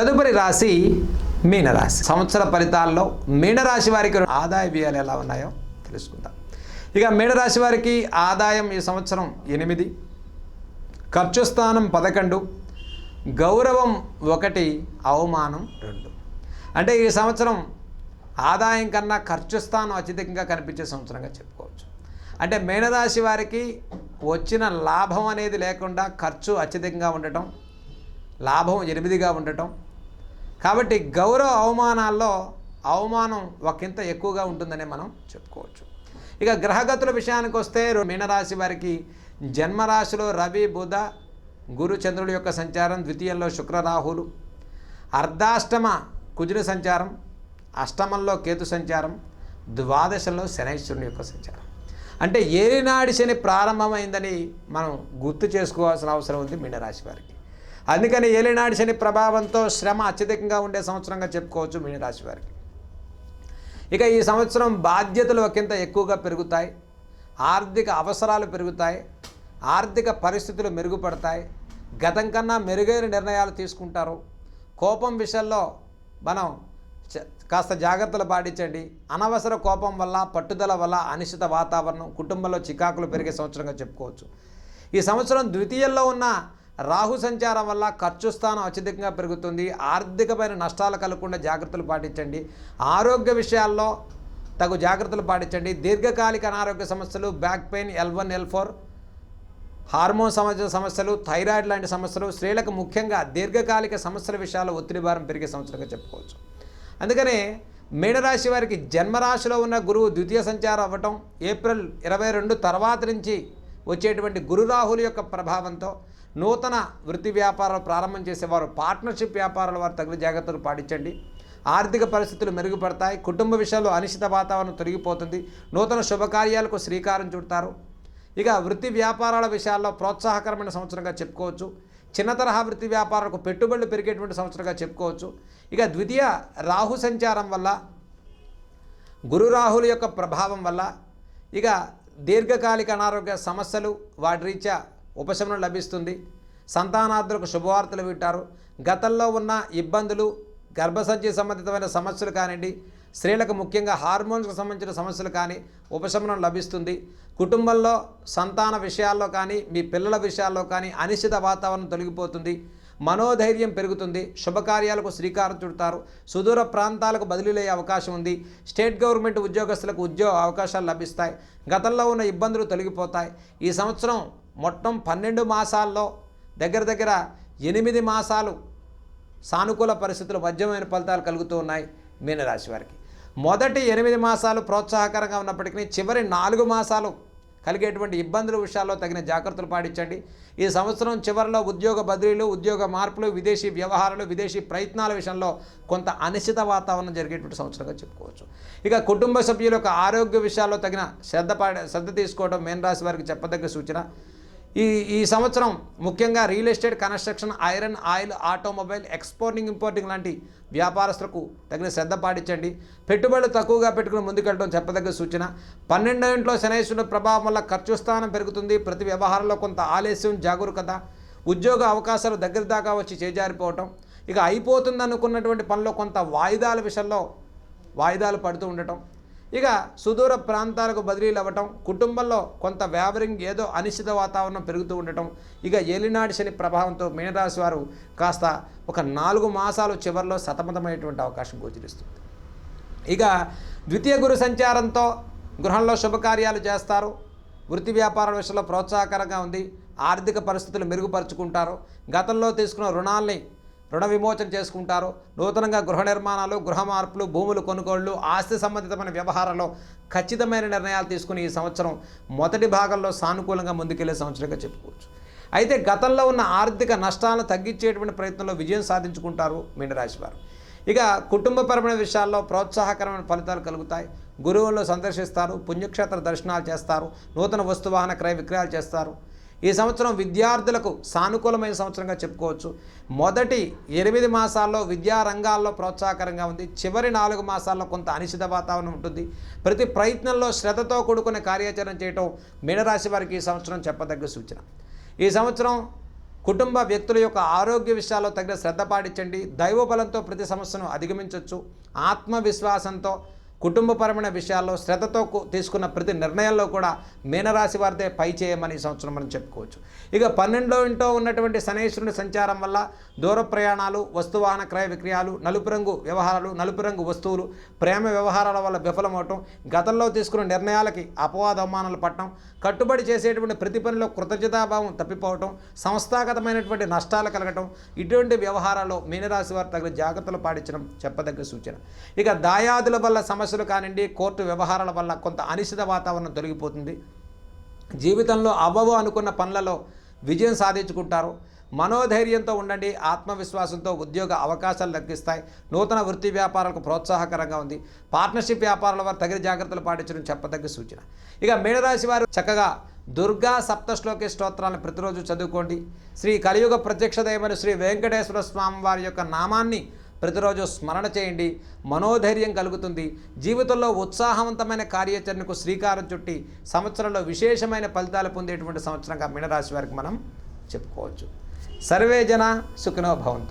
తదుపరి రాశి మీనరాశి. సంవత్సర ఫలితాల్లో మీనరాశి వారికి ఆదాయ వ్యయాలు ఎలా ఉన్నాయో తెలుసుకుందాం. ఇక మీనరాశి వారికి ఆదాయం ఈ సంవత్సరం 8, ఖర్చు స్థానం 11, గౌరవం 1, అవమానం 2. అంటే ఈ సంవత్సరం ఆదాయం కన్నా ఖర్చు స్థానం అత్యధికంగా కనిపించే సంవత్సరంగా చెప్పుకోవచ్చు. అంటే మీనరాశి వారికి వచ్చిన లాభం అనేది లేకుండా ఖర్చు అత్యధికంగా ఉండటం, లాభం 8గా ఉండటం. కాబట్టి గౌరవ అవమానాల్లో అవమానం ఒకంత ఎక్కువగా ఉంటుందనే మనం చెప్పుకోవచ్చు. ఇక గ్రహగతుల విషయానికి వస్తే మీనరాశి వారికి జన్మరాశిలో రవి, బుధ, గురు, చంద్రుల యొక్క సంచారం, ద్వితీయంలో శుక్ర, రాహులు, అర్ధాష్టమ కుజుని సంచారం, అష్టమంలో కేతు సంచారం, ద్వాదశంలో శనైశ్వరుని యొక్క సంచారం. అంటే ఏలినాడి శని ప్రారంభమైందని మనం గుర్తు చేసుకోవాల్సిన అవసరం ఉంది మీనరాశి వారికి. అందుకని ఏలినాడి శని ప్రభావంతో శ్రమ అత్యధికంగా ఉండే సంవత్సరంగా చెప్పుకోవచ్చు మీనరాశి వారికి. ఇక ఈ సంవత్సరం బాధ్యతలు ఒకంత ఎక్కువగా పెరుగుతాయి, ఆర్థిక అవసరాలు పెరుగుతాయి, ఆర్థిక పరిస్థితులు మెరుగుపడతాయి, గతం కన్నా మెరుగైన నిర్ణయాలు తీసుకుంటారు. కోపం విషయంలో మనం కాస్త జాగ్రత్తలు పాటించండి. అనవసర కోపం వల్ల, పట్టుదల వల్ల అనిశ్చిత వాతావరణం, కుటుంబంలో చికాకులు పెరిగే సంవత్సరంగా చెప్పుకోవచ్చు. ఈ సంవత్సరం ద్వితీయంలో ఉన్న రాహు సంచారం వల్ల ఖర్చు స్థానం అత్యధికంగా పెరుగుతుంది. ఆర్థికమైన నష్టాలు కలగకుండా జాగ్రత్తలు పాటించండి. ఆరోగ్య విషయాల్లో తగు జాగ్రత్తలు పాటించండి. దీర్ఘకాలిక అనారోగ్య సమస్యలు, back pain, L1, L4, hormone సమస్యలు, థైరాయిడ్ లాంటి సమస్యలు, స్త్రీలకు ముఖ్యంగా దీర్ఘకాలిక సమస్యల విషయాల్లో ఒత్తిడి భారం పెరిగే సంవత్సరంగా చెప్పుకోవచ్చు. అందుకనే మీనరాశి వారికి జన్మరాశిలో ఉన్న గురువు ద్వితీయ సంచారం అవ్వటం, ఏప్రిల్ 22 తర్వాత నుంచి వచ్చేటువంటి గురు రాహుల యొక్క ప్రభావంతో నూతన వృత్తి వ్యాపారాలు ప్రారంభం చేసేవారు, పార్ట్నర్షిప్ వ్యాపారాల వారు తగిన జాగ్రత్తలు పాటించండి. ఆర్థిక పరిస్థితులు మెరుగుపడతాయి. కుటుంబ విషయాల్లో అనిశ్చిత వాతావరణం తొలగిపోతుంది. నూతన శుభకార్యాలకు శ్రీకారం చుడతారు. ఇక వృత్తి వ్యాపారాల విషయాల్లో ప్రోత్సాహకరమైన సంవత్సరంగా చెప్పుకోవచ్చు. చిన్న తరహా వృత్తి వ్యాపారాలకు పెట్టుబడులు పెరిగేటువంటి సంవత్సరంగా చెప్పుకోవచ్చు. ఇక ద్వితీయ రాహు సంచారం వల్ల, గురు రాహుల యొక్క ప్రభావం వల్ల ఇక దీర్ఘకాలిక అనారోగ్య సమస్యలు వాటి రీత్యా ఉపశమనం లభిస్తుంది. సంతానార్థులకు శుభవార్తలు వింటారు. గతంలో ఉన్న ఇబ్బందులు, గర్భసంచి సంబంధితమైన సమస్యలు కానివ్వండి, స్త్రీలకు ముఖ్యంగా హార్మోన్స్కి సంబంధించిన సమస్యలు కానీ ఉపశమనం లభిస్తుంది. కుటుంబంలో సంతాన విషయాల్లో కానీ, మీ పిల్లల విషయాల్లో కానీ అనిశ్చిత వాతావరణం తొలగిపోతుంది. మనోధైర్యం పెరుగుతుంది. శుభకార్యాలకు శ్రీకారం చుడతారు. సుదూర ప్రాంతాలకు బదిలీలయ్యే అవకాశం ఉంది. స్టేట్ గవర్నమెంట్ ఉద్యోగస్తులకు ఉద్యోగ అవకాశాలు లభిస్తాయి. గతంలో ఉన్న ఇబ్బందులు తొలగిపోతాయి. ఈ సంవత్సరం మొత్తం 12 మాసాల్లో దగ్గర 8 మాసాలు సానుకూల పరిస్థితులు, మధ్యమైన ఫలితాలు కలుగుతూ ఉన్నాయి మీనరాశి వారికి. మొదటి 8 మాసాలు ప్రోత్సాహకరంగా ఉన్నప్పటికీ చివరి 4 మాసాలు కలిగేటువంటి ఇబ్బందుల విషయాల్లో తగిన జాగ్రత్తలు పాటించండి. ఈ సంవత్సరం చివరిలో ఉద్యోగ బదిలీలు, ఉద్యోగ మార్పులు, విదేశీ వ్యవహారాలు, విదేశీ ప్రయత్నాల విషయంలో కొంత అనిశ్చిత వాతావరణం జరిగేటువంటి సంవత్సరంగా చెప్పుకోవచ్చు. ఇక కుటుంబ సభ్యుల యొక్క ఆరోగ్య విషయాల్లో తగిన శ్రద్ధ తీసుకోవడం మీనరాశి వారికి చెప్పదగ్గ సూచన. ఈ సంవత్సరం ముఖ్యంగా real estate, construction, iron, oil, automobile, exporting, importing లాంటి వ్యాపారస్తులకు తగిన శ్రద్ధ పాటించండి. పెట్టుబడులు తక్కువగా పెట్టుకుని ముందుకెళ్ళడం చెప్పదగ్గ సూచన. 12వ ఇంట్లో శనైశ్వరుని ప్రభావం వల్ల ఖర్చు స్థానం పెరుగుతుంది. ప్రతి వ్యవహారంలో కొంత ఆలస్యం, జాగరూకత, ఉద్యోగ అవకాశాలు దగ్గర దాకా వచ్చి చేజారిపోవటం, ఇక అయిపోతుంది అనుకున్నటువంటి పనిలో కొంత వాయిదాల విషయంలో వాయిదాలు పడుతూ ఉండటం, ఇక సుదూర ప్రాంతాలకు బదిలీలు అవ్వటం, కుటుంబంలో కొంత వ్యావరింగ్, ఏదో అనిశ్చిత వాతావరణం పెరుగుతూ ఉండటం. ఇక ఏలినాడి శని ప్రభావంతో మీనరాశి వారు కాస్త ఒక 4 మాసాలు చివరిలో సతమతమైనటువంటి అవకాశం గోచరిస్తుంది. ఇక ద్వితీయ గురు సంచారంతో గృహంలో శుభకార్యాలు చేస్తారు. వృత్తి వ్యాపారాల విషయంలో ప్రోత్సాహకరంగా ఉంది. ఆర్థిక పరిస్థితులు మెరుగుపరుచుకుంటారు. గతంలో తీసుకున్న రుణ విమోచన చేసుకుంటారు. నూతనంగా గృహ నిర్మాణాలు, గృహ మార్పులు, భూములు కొనుగోళ్లు, ఆస్తి సంబంధితమైన వ్యవహారాల్లో ఖచ్చితమైన నిర్ణయాలు తీసుకుని ఈ సంవత్సరం మొదటి భాగంలో సానుకూలంగా ముందుకెళ్లే సంవత్సరంగా చెప్పుకోవచ్చు. అయితే గతంలో ఉన్న ఆర్థిక నష్టాలను తగ్గించేటువంటి ప్రయత్నంలో విజయం సాధించుకుంటారు మీనరాశి వారు. ఇక కుటుంబపరమైన విషయాల్లో ప్రోత్సాహకరమైన ఫలితాలు కలుగుతాయి. గురువులను సందర్శిస్తారు. పుణ్యక్షేత్ర దర్శనాలు చేస్తారు. నూతన వస్తువాహన క్రయ విక్రయాలు చేస్తారు. ఈ సంవత్సరం విద్యార్థులకు సానుకూలమైన సంవత్సరంగా చెప్పుకోవచ్చు. మొదటి 8 మాసాల్లో విద్యా రంగాల్లో ప్రోత్సాహకరంగా ఉంది. చివరి 4 మాసాల్లో కొంత అనిశ్చిత వాతావరణం ఉంటుంది. ప్రతి ప్రయత్నంలో శ్రద్ధతో కూడుకునే కార్యాచరణ చేయటం మీనరాశి వారికి ఈ సంవత్సరం చెప్పదగ్గ సూచన. ఈ సంవత్సరం కుటుంబ వ్యక్తుల యొక్క ఆరోగ్య విషయాల్లో తగిన శ్రద్ధ పాటించండి. దైవబలంతో ప్రతి సమస్యను అధిగమించవచ్చు. ఆత్మవిశ్వాసంతో కుటుంబపరమైన విషయాల్లో శ్రద్ధతో తీసుకున్న ప్రతి నిర్ణయంలో కూడా మీనరాశి వారిదే పై చేయమని ఈ సంవత్సరం మనం చెప్పుకోవచ్చు. ఇక 12వ ఇంట్లో ఉన్నటువంటి శనీశ్వరుని సంచారం వల్ల దూర ప్రయాణాలు, వస్తువాహన క్రయ విక్రయాలు, నలుపు రంగు వ్యవహారాలు, నలుపు రంగు వస్తువులు, ప్రేమ వ్యవహారాల వల్ల విఫలమవటం, గతంలో తీసుకున్న నిర్ణయాలకి అపవాద అవమానాలు పడటం, కట్టుబడి చేసేటువంటి ప్రతి పనిలో కృతజ్ఞతాభావం తప్పిపోవటం, సంస్థాగతమైనటువంటి నష్టాలు కలగటం, ఇటువంటి వ్యవహారాల్లో మీనరాశి వారు తగిన జాగ్రత్తలు పాటించడం చెప్పదగ్గ సూచన. ఇక దాయాదుల వల్ల సమస్యలు కానివ్వండి, కోర్టు వ్యవహారాల వల్ల కొంత అనిశ్చిత వాతావరణం తొలగిపోతుంది. జీవితంలో అవ్వవు అనుకున్న పనులలో విజయం సాధించుకుంటారు. మనోధైర్యంతో ఉండండి. ఆత్మవిశ్వాసంతో ఉద్యోగ అవకాశాలు దక్కిస్తాయి. నూతన వృత్తి వ్యాపారాలకు ప్రోత్సాహకరంగా ఉంది. పార్ట్నర్షిప్ వ్యాపారాల వారు తగిన జాగ్రత్తలు పాటించడం చెప్పదగ్గ సూచన. ఇక మీనరాశి వారు చక్కగా దుర్గా సప్తశ్లోకి స్తోత్రాలను ప్రతిరోజు చదువుకోండి. శ్రీ కలియుగ ప్రత్యక్ష దైవమైన శ్రీ వెంకటేశ్వర స్వామి వారి యొక్క నామాన్ని ప్రతిరోజు స్మరణ చేయండి. మనోధైర్యం కలుగుతుంది. జీవితంలో ఉత్సాహవంతమైన కార్యాచరణకు శ్రీకారం చుట్టి సంవత్సరంలో విశేషమైన ఫలితాలు పొందేటువంటి సంవత్సరంగా మీనరాశి వారికి మనం చెప్పుకోవచ్చు. సర్వే జన సుఖినో భవంతు.